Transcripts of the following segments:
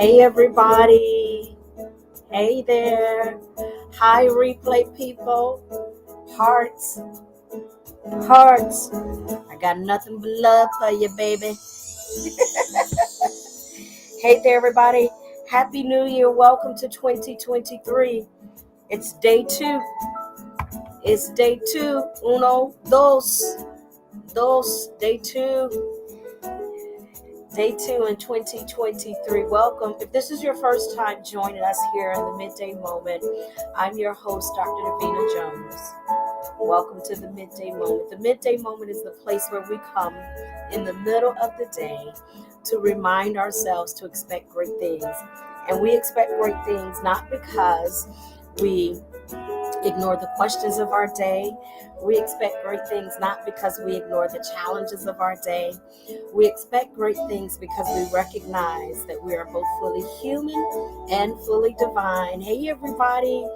Hey everybody. Hey there. Hi replay people. Hearts. Hearts. I got nothing but love for you, baby. Hey there everybody. Happy New Year. Welcome to 2023. It's day 2. It's day 2. Uno, dos. Dos. Day 2. Day 2 in 2023. Welcome. If this is your first time joining us here in the Midday Moment, I'm your host, Dr. Davinajphd. Welcome to the Midday Moment. The Midday Moment is the place where we come in the middle of the day to remind ourselves to expect great things. And we expect great things not because we ignore the questions of our day. We expect great things not because we ignore the challenges of our day. We expect great things because we recognize that we are both fully human and fully divine. Hey everybody,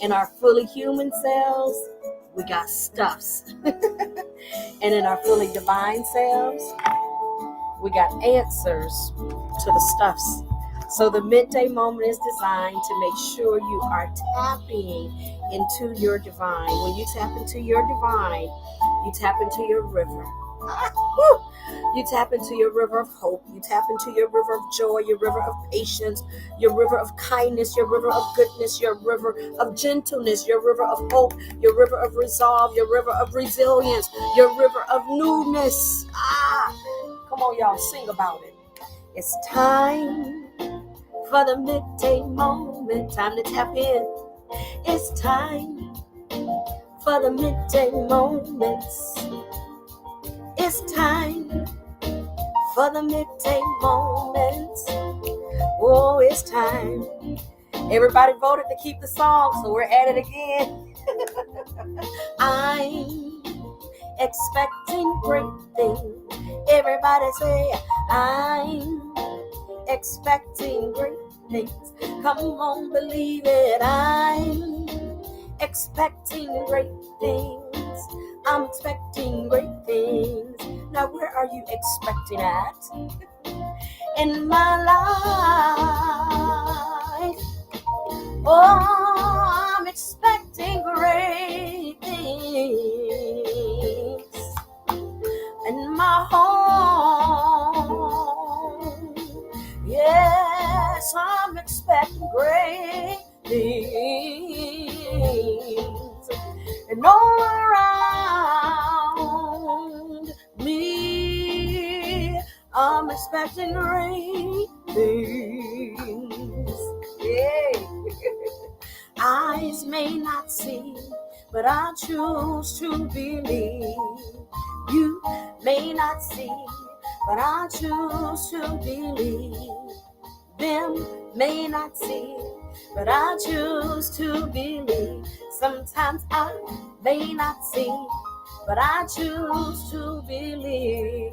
in our fully human selves, we got stuffs. And in our fully divine selves, we got answers to the stuffs. So the Midday Moment is designed to make sure you are tapping into your divine. When you tap into your divine, you tap into your river. You tap into your river of hope. You tap into your river of joy, your river of patience, your river of kindness, your river of goodness, your river of gentleness, your river of hope, your river of resolve, your river of resilience, your river of newness. Come on, y'all, sing about it. It's time for the Midday Moment. Time to tap in. It's time for the Midday Moments. It's time for the Midday Moments. Oh, it's time. Everybody voted to keep the song, so we're at it again. I'm expecting great things. Everybody say, I'm expecting great things. Come on, believe it. I'm expecting great things. I'm expecting great things. Now, where are you expecting at in my life? Oh, I'm expecting great things in my home. Yes, I'm expecting great things. And all around me, I'm expecting great things. Yeah. Eyes may not see, but I choose to believe. You may not see, but I choose to believe. Them may not see, but I choose to believe. Sometimes I may not see, but I choose to believe.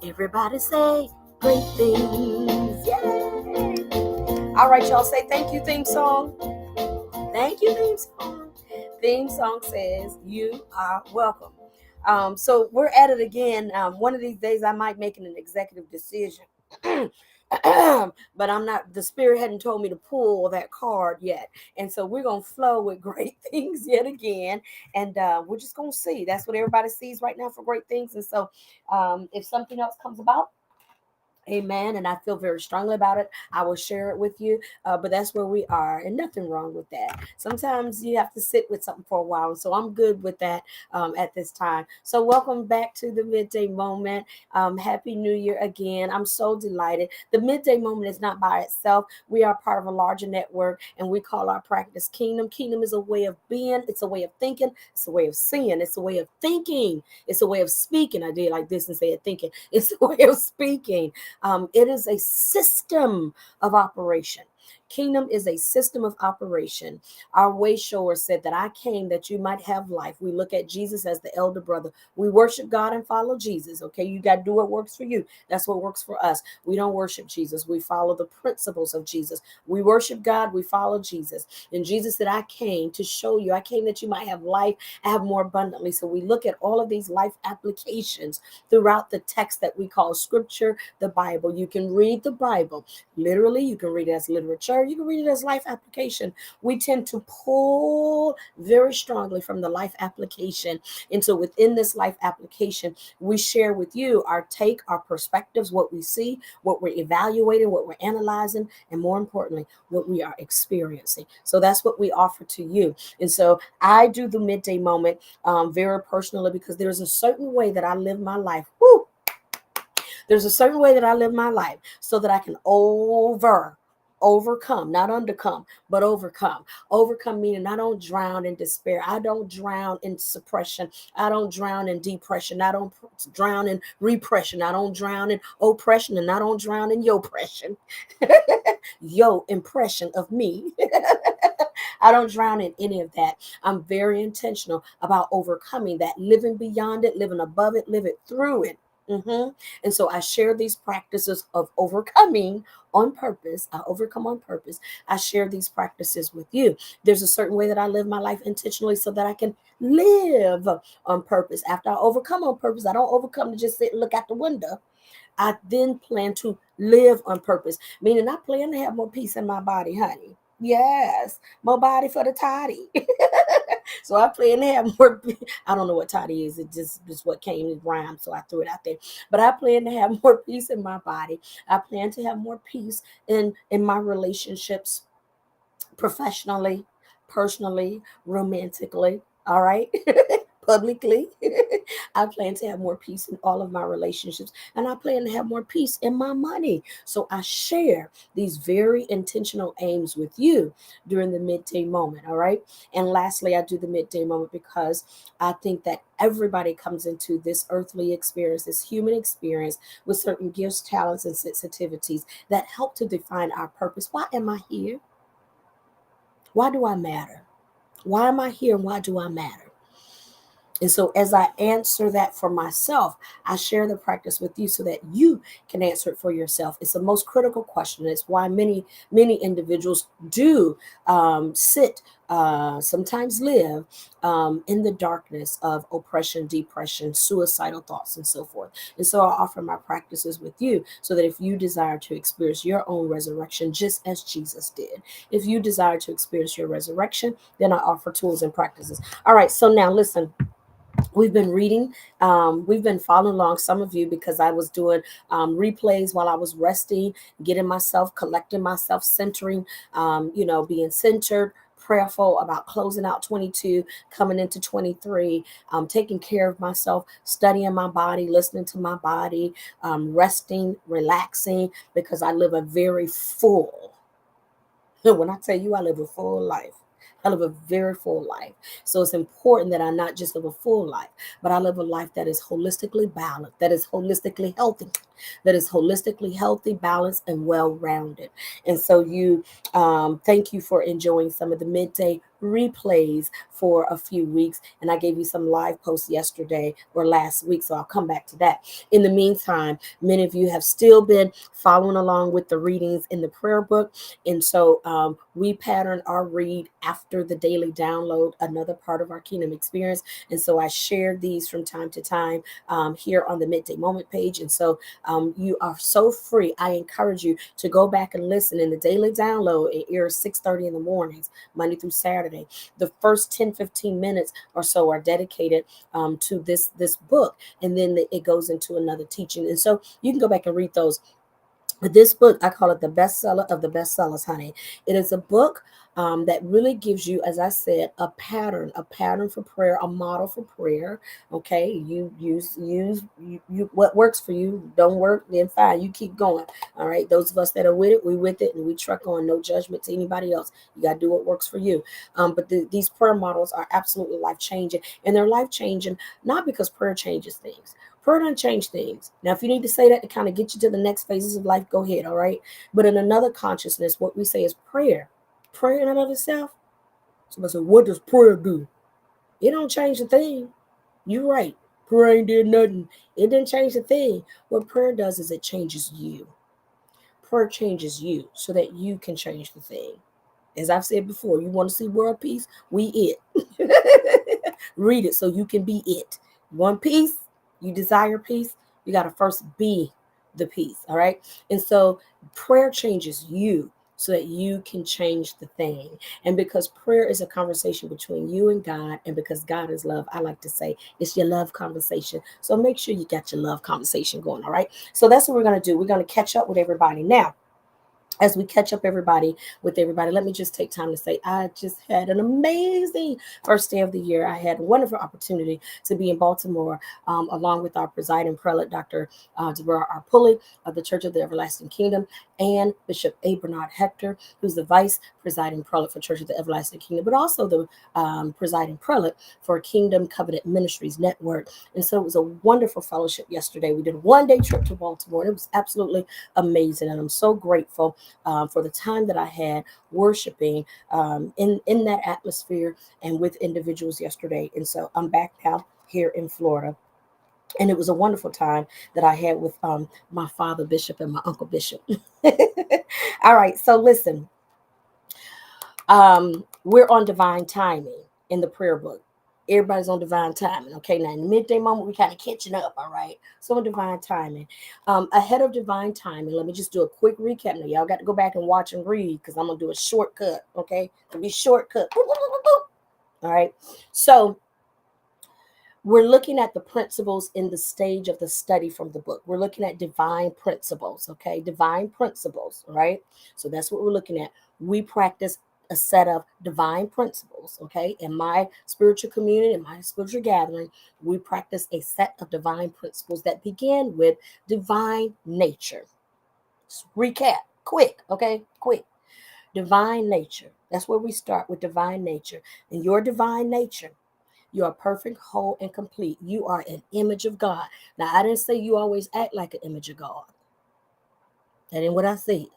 Everybody say great things. Yay! All right, y'all, say thank you, theme song. Thank you, theme song. Theme song says you are welcome. So we're at it again. One of these days I might make an executive decision. But I'm not, the spirit hadn't told me to pull that card yet. And so we're going to flow with great things yet again. And we're just going to see. That's what everybody sees right now for great things. And so if something else comes about, amen. And I feel very strongly about it, I will share it with you. But that's where we are, and nothing wrong with that. Sometimes you have to sit with something for a while. And so I'm good with that at this time. So welcome back to the Midday Moment. Happy New Year again. I'm so delighted. The Midday Moment is not by itself. We are part of a larger network, and we call our practice Kingdom. Kingdom is a way of being. It's a way of thinking. It's a way of seeing. It's a way of thinking. It's a way of speaking. I did like this and say it thinking. It's a way of speaking. It is a system of operation. Kingdom is a system of operation. Our way shower said that I came that you might have life. We look at Jesus as the elder brother. We worship God and follow Jesus. Okay, you got to do what works for you. That's what works for us. We don't worship Jesus. We follow the principles of Jesus. We worship God. We follow Jesus. And Jesus said, I came to show you. I came that you might have life, have more abundantly. So we look at all of these life applications throughout the text that we call scripture, the Bible. You can read the Bible literally. You can read it as literature. You can read it as life application. We tend to pull very strongly from the life application. And so within this life application, we share with you our take, our perspectives, what we see, what we're evaluating, what we're analyzing, and more importantly, what we are experiencing. So that's what we offer to you. And so I do the midday moment very personally because there's a certain way that I live my life. Woo! There's a certain way that I live my life so that I can overcome, not undercome, but overcome. Overcome meaning I don't drown in despair. I don't drown in suppression. I don't drown in depression. I don't drown in repression. I don't drown in oppression, and I don't drown in your oppression. Yo impression of me. I don't drown in any of that. I'm very intentional about overcoming that, living beyond it, living above it, living through it. And so I share these practices of overcoming on purpose. I overcome on purpose. I share these practices with you. There's a certain way that I live my life intentionally so that I can live on purpose. After I overcome on purpose, I don't overcome to just sit and look out the window. I then plan to live on purpose, meaning I plan to have more peace in my body, honey. Yes, more body for the toddy. So I plan to have more. I don't know what toddy is. It just what came in rhyme, so I threw it out there. But I plan to have more peace in my body. I plan to have more peace in my relationships, professionally, personally, romantically. All right. Publicly. I plan to have more peace in all of my relationships, and I plan to have more peace in my money. So I share these very intentional aims with you during the midday moment. All right. And lastly, I do the midday moment because I think that everybody comes into this earthly experience, this human experience, with certain gifts, talents, and sensitivities that help to define our purpose. Why am I here? Why do I matter? Why am I here and why do I matter? And so, as I answer that for myself, I share the practice with you so that you can answer it for yourself. It's the most critical question. It's why many individuals do sit, sometimes live in the darkness of oppression, depression, suicidal thoughts, and so forth. And so, I offer my practices with you so that if you desire to experience your own resurrection, just as Jesus did, if you desire to experience your resurrection, then I offer tools and practices. All right. So now, listen. We've been reading, we've been following along, some of you, because I was doing replays while I was resting, getting myself, collecting myself, centering, being centered, prayerful about closing out 22, coming into 23, taking care of myself, studying my body, listening to my body, resting, relaxing, because I live a very full, when I tell you I live a full life, I live a very full life. So it's important that I not just live a full life, but I live a life that is holistically balanced, that is holistically healthy, balanced, and well-rounded. And so thank you for enjoying some of the midday replays for a few weeks. And I gave you some live posts yesterday or last week, so I'll come back to that. In the meantime, many of you have still been following along with the readings in the prayer book. And so we pattern our read after the daily download, another part of our kingdom experience. And so I share these from time to time here on the Midday Moment page. And so you are so free. I encourage you to go back and listen in the daily download. It airs 6:30 in the mornings, Monday through Saturday. The first 10-15 minutes or so are dedicated to this book. And then it goes into another teaching. And so you can go back and read those. But this book, I call it the bestseller of the bestsellers, honey. It is a book that really gives you, as I said, a pattern for prayer, a model for prayer. Okay, you you what works for you. Don't work, then fine, you keep going. All right, those of us that are with it, we with it, and we truck on. No judgment to anybody else. You got to do what works for you. But these prayer models are absolutely life changing, and they're life changing not because prayer changes things. Prayer doesn't change things. Now, if you need to say that to kind of get you to the next phases of life, go ahead. All right, but in another consciousness, what we say is prayer. Prayer in and of itself. Somebody said, "What does prayer do?" It don't change a thing. You're right. Prayer ain't did nothing. It didn't change a thing. What prayer does is it changes you. Prayer changes you so that you can change the thing. As I've said before, you want to see world peace? We it. Read it so you can be it. You want peace? You desire peace? You got to first be the peace. All right. And so prayer changes you so that you can change the thing. And because prayer is a conversation between you and God, and because God is love, I like to say it's your love conversation. So make sure you got your love conversation going. All right. So that's what we're going to do. We're going to catch up with everybody now. As we catch up with everybody, let me just take time to say I just had an amazing first day of the year. I had a wonderful opportunity to be in Baltimore, along with our presiding prelate, Dr. Deborah R. Pulley of the Church of the Everlasting Kingdom, and Bishop A. Bernard Hector, who's the vice presiding prelate for Church of the Everlasting Kingdom, but also the presiding prelate for Kingdom Covenant Ministries Network. And so it was a wonderful fellowship yesterday. We did a one-day trip to Baltimore, and it was absolutely amazing. And I'm so grateful for the time that I had worshiping in that atmosphere and with individuals yesterday. And so I'm back now here in Florida. And it was a wonderful time that I had with my father Bishop and my uncle Bishop. All right, so listen, we're on divine timing in the prayer book. Everybody's on divine timing. Okay, now in the midday moment, we kind of catching up. All right, so on divine timing. Ahead of divine timing, let me just do a quick recap. Now, y'all got to go back and watch and read because I'm gonna do a shortcut. Okay, it'll be shortcut. All right, so we're looking at the principles in the stage of the study from the book. We're looking at divine principles. Okay, divine principles. All right, so that's what we're looking at. We practice a set of divine principles. Okay, in my spiritual community, in my spiritual gathering, we practice a set of divine principles that begin with divine nature. Let's recap quick. Okay, quick. Divine nature. That's where we start with divine nature. And your divine nature, you are perfect, whole, and complete. You are an image of God. Now, I didn't say you always act like an image of God. That ain't what I said.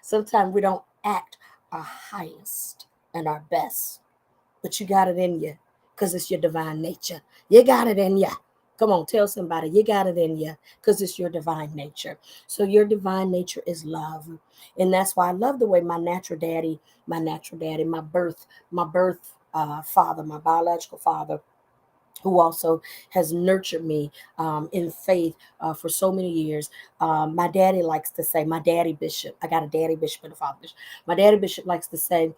Sometimes we don't act our highest and our best, but you got it in you because it's your divine nature. You got it in you. Come on, tell somebody you got it in you because it's your divine nature. So your divine nature is love. And that's why I love the way my birth father, my biological father, who also has nurtured me in faith for so many years. My daddy likes to say, my daddy bishop, I got a daddy bishop and a father bishop. My daddy bishop likes to say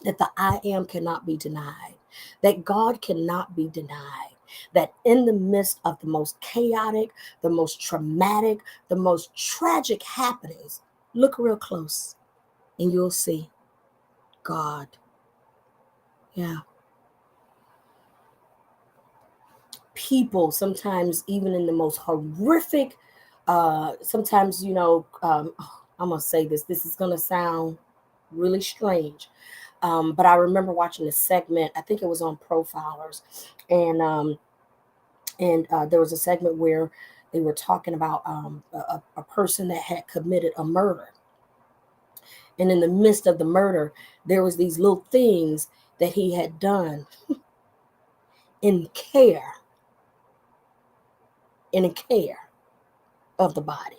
that the I am cannot be denied, that God cannot be denied, that in the midst of the most chaotic, the most traumatic, the most tragic happenings, look real close and you'll see God. Yeah. People sometimes, even in the most horrific, sometimes, I'm going to say this is going to sound really strange. But I remember watching a segment, I think it was on Profilers, and there was a segment where they were talking about a person that had committed a murder. And in the midst of the murder, there was these little things that he had done in care, in care of the body.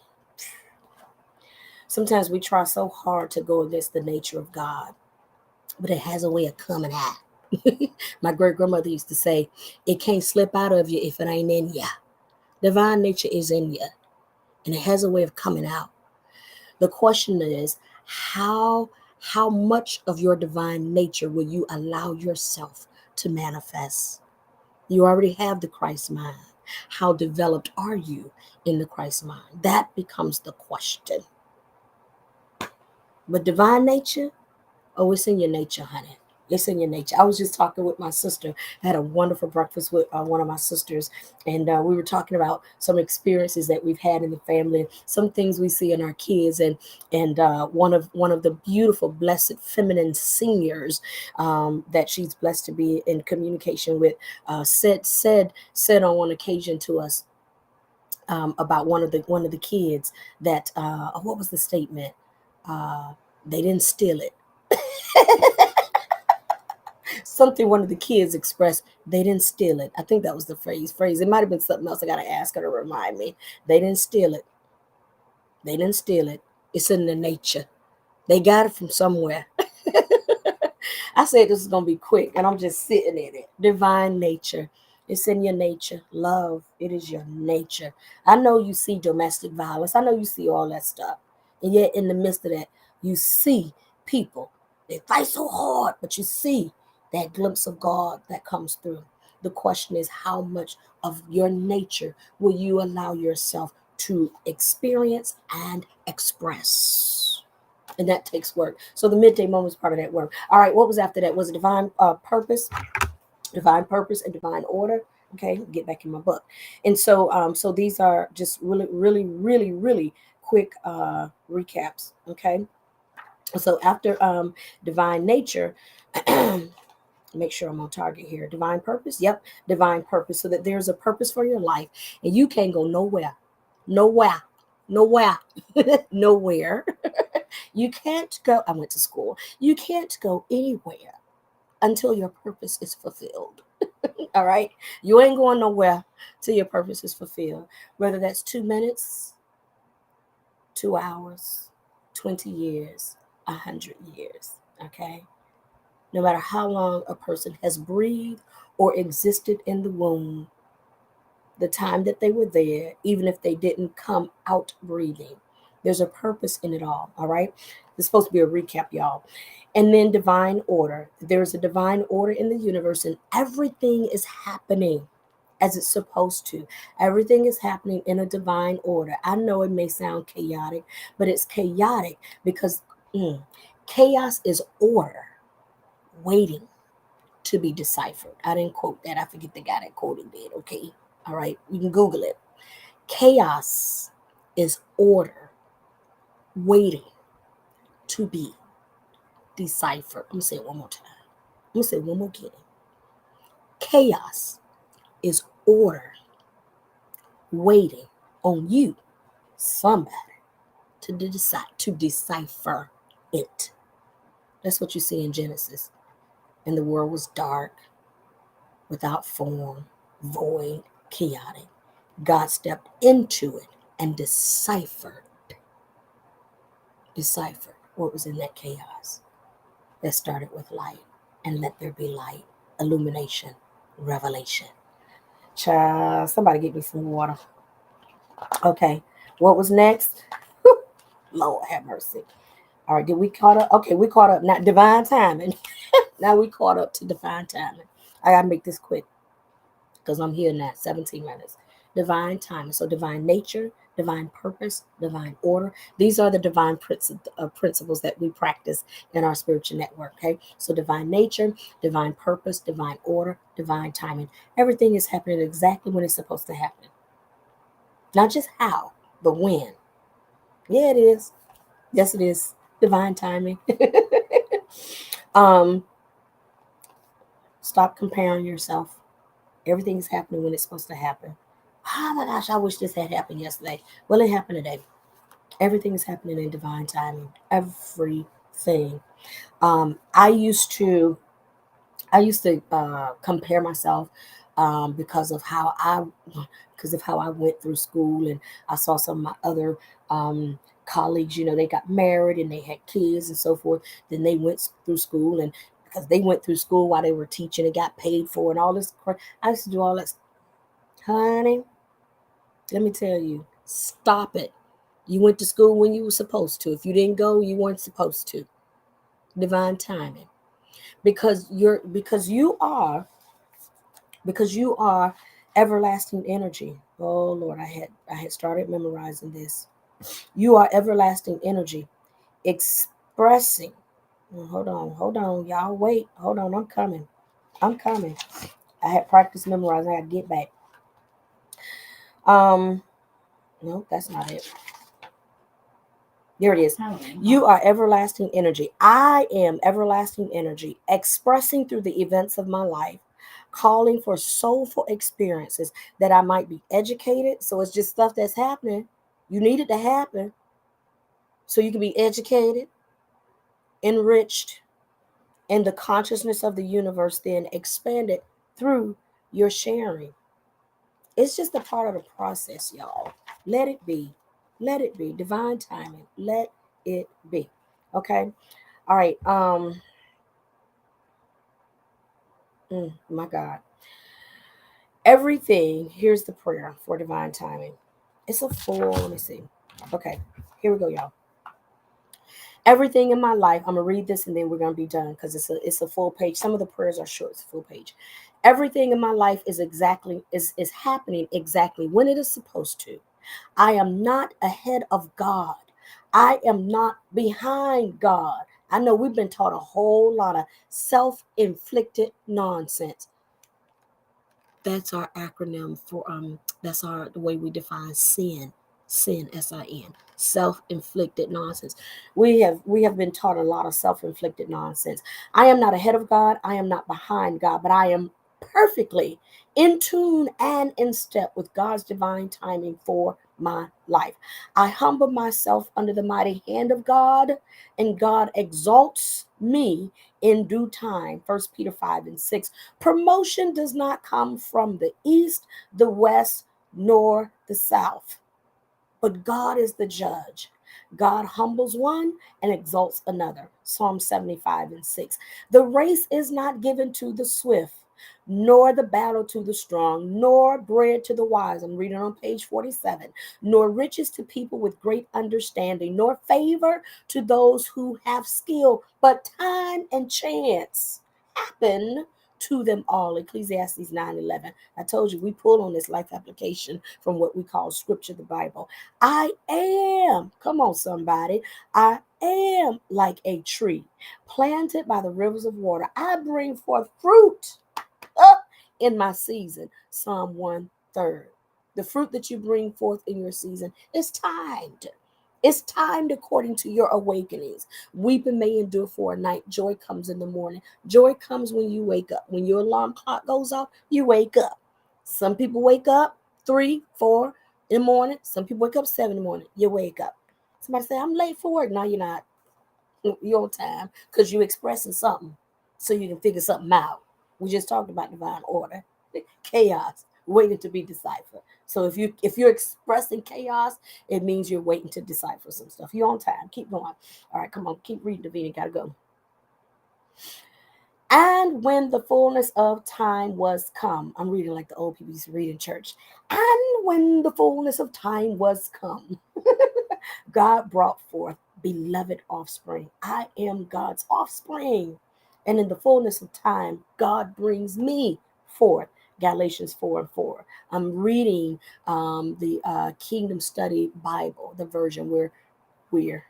Sometimes we try so hard to go against the nature of God, but it has a way of coming out. My great grandmother used to say, it can't slip out of you if it ain't in you. Divine nature is in you, and it has a way of coming out. The question is, how much of your divine nature will you allow yourself to manifest? You already have the Christ mind. How developed are you in the Christ mind? That becomes the question. But divine nature, Oh, it's in your nature, honey. It's in your nature. I was just talking with my sister. I had a wonderful breakfast with one of my sisters, and we were talking about some experiences that we've had in the family, some things we see in our kids, and one of the beautiful, blessed, feminine seniors that she's blessed to be in communication with said on one occasion to us about one of the kids that what was the statement? Uh, they didn't steal it. Something one of the kids expressed, they didn't steal it. I think that was the phrase. It might have been something else. I gotta ask her to remind me. They didn't steal it. They didn't steal it. It's in their nature. They got it from somewhere. I said this is gonna be quick, and I'm just sitting in it. Divine nature. It's in your nature. Love. It is your nature. I know you see domestic violence. I know you see all that stuff. And yet in the midst of that, you see people. They fight so hard, but you see that glimpse of God that comes through. The question is, how much of your nature will you allow yourself to experience and express? And that takes work. So the midday moment is part of that work. All right, what was after that? Was it divine purpose, and divine order? Okay, get back in my book. And so these are just really, really, really, really quick recaps. Okay, so after divine nature. Make sure I'm on target here. Divine purpose. Yep, divine purpose. So that there's a purpose for your life, and you can't go nowhere, nowhere, nowhere, nowhere. You can't go. I went to school. You can't go anywhere until your purpose is fulfilled. All right. You ain't going nowhere till your purpose is fulfilled. Whether that's 2 minutes, 2 hours, 20 years, 100 years. Okay. No matter how long a person has breathed or existed in the womb, the time that they were there, even if they didn't come out breathing, there's a purpose in it all right. It's supposed to be a recap, y'all. And then divine order. There's a divine order in the universe, and everything is happening as it's supposed to. Everything is happening in a divine order. I know it may sound chaotic, but it's chaotic because chaos is order waiting to be deciphered. I didn't quote that. I forget the guy that quoted it. Okay. All right. You can Google it. Chaos is order waiting to be deciphered. I'm going to say it one more time. I'm going to say it one more again. Chaos is order waiting on you, somebody, to decipher it. That's what you see in Genesis. And the world was dark, without form, void, chaotic. God stepped into it and deciphered what was in that chaos that started with light. And let there be light, illumination, revelation. Child, somebody get me some water. Okay, what was next? Lord have mercy. All right, did we caught up? Okay, we caught up. Now, divine timing. Now we caught up to divine timing. I gotta make this quick because I'm here now, 17 minutes. Divine timing. So divine nature, divine purpose, divine order. These are the divine principles that we practice in our spiritual network. Okay. So divine nature, divine purpose, divine order, divine timing. Everything is happening exactly when it's supposed to happen. Not just how, but when. Yeah, it is. Yes, it is. Divine timing. um, Stop comparing yourself. Everything is happening when it's supposed to happen. Oh my gosh, I wish this had happened yesterday. Well, it happened today. Everything is happening in divine timing. Everything. Um, I used to, I used to compare myself because of how I went through school, and I saw some of my other colleagues. They got married and they had kids and so forth. Then they went through school, and because they went through school while they were teaching and got paid for and all this. I used to do all that, honey. Let me tell you, stop it. You went to school when you were supposed to. If you didn't go, you weren't supposed to. Divine timing. Because you are everlasting energy. Oh Lord, I had started memorizing this. You are everlasting energy expressing Hold on, y'all. Wait, hold on. I'm coming. I had practice memorizing. I got to get back. No, that's not it. There it is. You are everlasting energy. I am everlasting energy, expressing through the events of my life, calling for soulful experiences that I might be educated. So it's just stuff that's happening. You need it to happen so you can be educated, enriched, and the consciousness of the universe then expanded through your sharing. It's just a part of the process, y'all. Let it be. Let it be. Divine timing. Let it be. Okay. All right. My God. Everything. Here's the prayer for divine timing. It's a full. Let me see. Okay. Here we go, y'all. Everything in my life. I'm gonna read this and then we're gonna be done because it's a full page. Some of the prayers are short. It's a full page. Everything in my life is happening exactly when it is supposed to. I am not ahead of God. I am not behind God. I know we've been taught a whole lot of self-inflicted nonsense. That's our acronym for that's the way we define sin. Sin, sin, self-inflicted nonsense. We have been taught a lot of self-inflicted nonsense. I am not ahead of God, I am not behind God, but I am perfectly in tune and in step with God's divine timing for my life. I humble myself under the mighty hand of God, and God exalts me in due time. 1 Peter 5:6. Promotion does not come from the east, the west, nor the south, but God is the judge. God humbles one and exalts another. Psalm 75:6. The race is not given to the swift, nor the battle to the strong, nor bread to the wise. I'm reading on page 47. Nor riches to people with great understanding, nor favor to those who have skill, but time and chance happen to them all. Ecclesiastes 9:11. I told you we pull on this life application from what we call scripture, the Bible. I am, come on, somebody. I am like a tree planted by the rivers of water. I bring forth fruit up in my season. Psalm 1:3. The fruit that you bring forth in your season is timed. It's timed according to your awakenings. Weeping may endure for a night. Joy comes in the morning. Joy comes when you wake up. When your alarm clock goes off, you wake up. Some people wake up 3, 4 in the morning. Some people wake up 7 in the morning. You wake up. Somebody say, I'm late for work. No, you're not. You're on time because you're expressing something so you can figure something out. We just talked about divine order, chaos, waiting to be deciphered. So if you're expressing chaos, it means you're waiting to decipher some stuff. You're on time. Keep going. All right, come on, keep reading, Davina. Gotta go. And when the fullness of time was come, I'm reading like the old people used to read in church. And when the fullness of time was come, God brought forth beloved offspring. I am God's offspring. And in the fullness of time, God brings me forth. Galatians 4:4. I'm reading the Kingdom Study Bible, the version where we're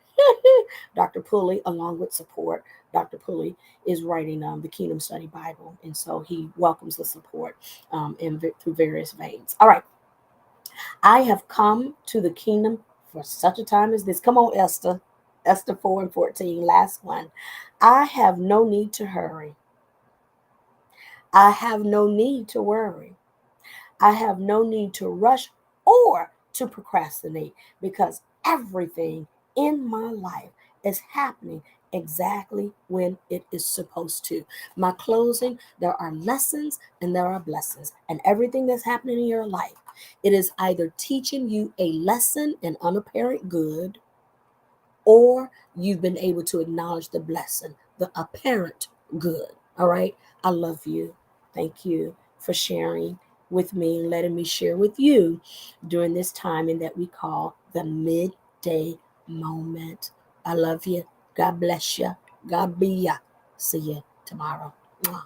Dr. Pulley, along with support. Dr. Pulley is writing the Kingdom Study Bible, and so he welcomes the support through various veins. All right, I have come to the kingdom for such a time as this. Come on, Esther. Esther 4:14, last one. I have no need to hurry. I have no need to worry. I have no need to rush or to procrastinate because everything in my life is happening exactly when it is supposed to. My closing, there are lessons and there are blessings. And everything that's happening in your life, it is either teaching you a lesson in unapparent good, or you've been able to acknowledge the blessing, the apparent good. All right. I love you. Thank you for sharing with me and letting me share with you during this time in that we call the midday moment. I love you. God bless you. God be ya. See you tomorrow. Mwah.